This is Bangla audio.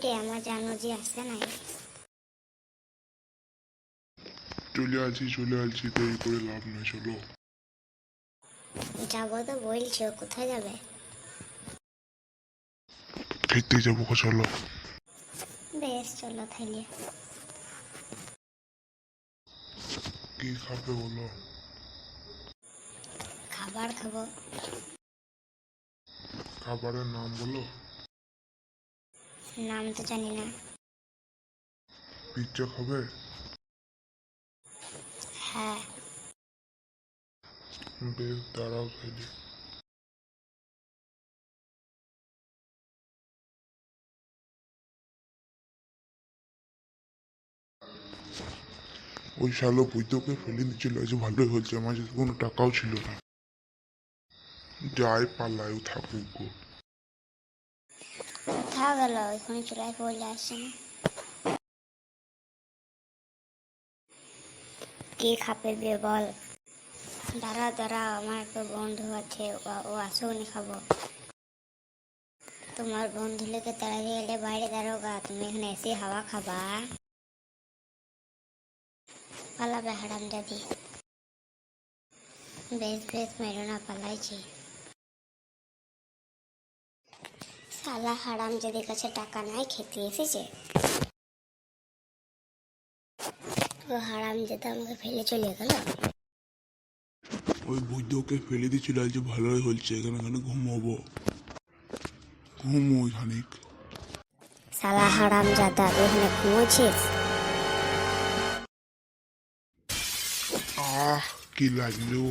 রে আমার জানুজি আসছে নাই। চলে আছি দেরি করে লাভ নেই, চলো। যাবো তো বলছো, কোথায় যাবে? খেতে যাবো, চলো। বেশ চলো তাইলে। কি খাবে বলো? খাবার খাবো। খাবারের নাম বলো। নাম তো জানি না। পিৎজা খাবে? হ্যাঁ। বেশ, দাঁড়াও তাইলে। ওই শালো বৈদ্যকে ফেলে দিচ্ছিল, আজ ভালোই হচ্ছে, আমার কাছে কোনো টাকাও ছিল না। যাই পাল্লায় থাকুক গো। কোথাও গেল? ওইখানে চুলাই পড়লে আসছে না। কি খাবে বে বল? দাঁড়া আমার একটা বন্ধু আছে, ও আসুক নি খাবো। তোমার বন্ধু লোকে তাড়াতাড়ি এলে বাইরে দাঁড়োগা, তুমি এখানে এসে হাওয়া খাবা? পালাবে হারাম দাদি। বেশ মেরো না, পালাইছি। শালা হারাম যদি কাছে টাকা নাই, খেতে এসেছে। ও হারাম যেতে আমাকে ফেলে চলে গেল। ওই বৈদ্যকে ফেলে দিচ্ছিল, আজ ভালোই হচ্ছে, এখানে ঘুমাবো। ঘুমো খানিক। শালা হারাম জাদা, এখানে ঘুমোছিস? কি লাগলো?